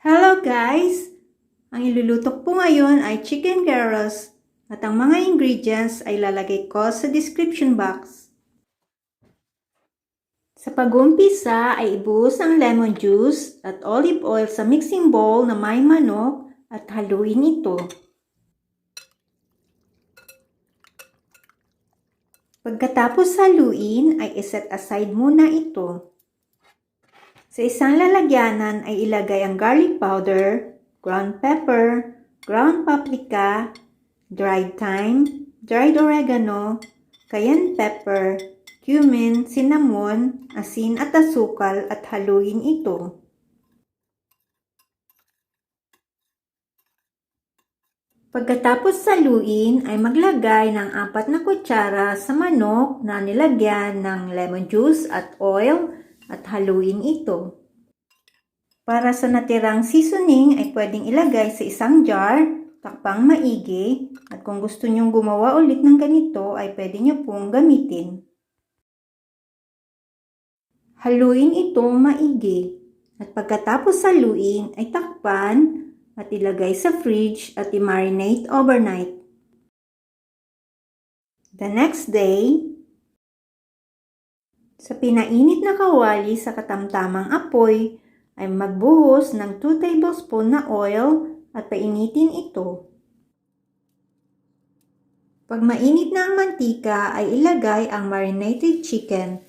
Hello guys! Ang iluluto ko ngayon ay chicken gyros at ang mga ingredients ay lalagay ko sa description box. Sa pag-umpisa ay ibuhos ang lemon juice at olive oil sa mixing bowl na may manok at haluin ito. Pagkatapos haluin ay iset aside muna ito. Sa isang lalagyanan ay ilagay ang garlic powder, ground pepper, ground paprika, dried thyme, dried oregano, cayenne pepper, cumin, cinnamon, asin at asukal at haluin ito. Pagkatapos haluin ay maglagay ng 4 na kutsara sa manok na nilagyan ng lemon juice at oil at haluin ito. Para sa natirang seasoning ay pwedeng ilagay sa isang jar, takpang maigi, at kung gusto nyong gumawa ulit ng ganito ay pwede nyo pong gamitin. Haluin ito maigi at pagkatapos haluin ay takpan at ilagay sa fridge at i-marinate overnight. The next day, sa pinainit na kawali sa katamtamang apoy ay magbuhos ng 2 tablespoon na oil at painitin ito. Pag mainit na ang mantika ay ilagay ang marinated chicken.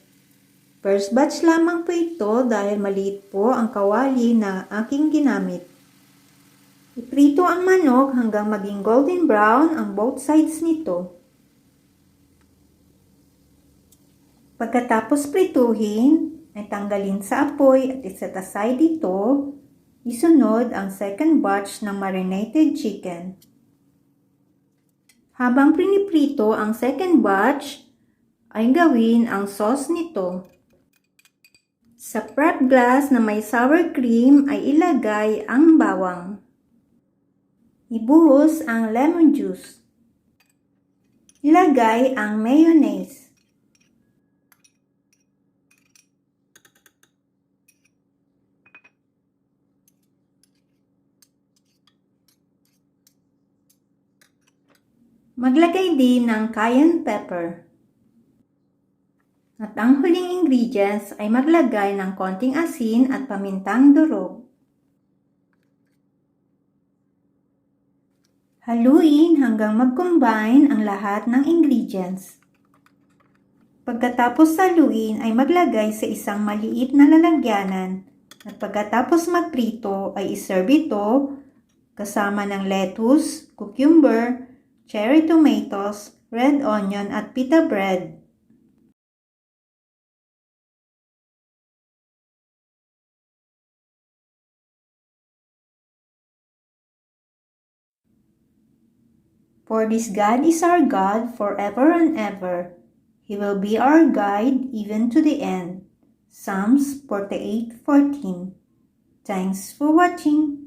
First batch lamang po ito dahil maliit po ang kawali na aking ginamit. Iprito ang manok hanggang maging golden brown ang both sides nito. Pagkatapos prituhin, ay tanggalin sa apoy at iset aside ito. Isunod ang second batch ng marinated chicken. Habang priniprito ang second batch, ay gawin ang sauce nito. Sa prep glass na may sour cream ay ilagay ang bawang. Ibuhos ang lemon juice. Ilagay ang mayonnaise. Maglagay din ng cayenne pepper. At ang huling ingredients ay maglagay ng konting asin at pamintang durog. Haluin hanggang mag-combine ang lahat ng ingredients. Pagkatapos haluin ay maglagay sa isang maliit na lalagyanan at pagkatapos magprito ay iserve ito kasama ng lettuce, cucumber, cherry tomatoes, red onion at pita bread. For this God is our God forever and ever. He will be our guide even to the end. Psalms 48:14. Thanks for watching.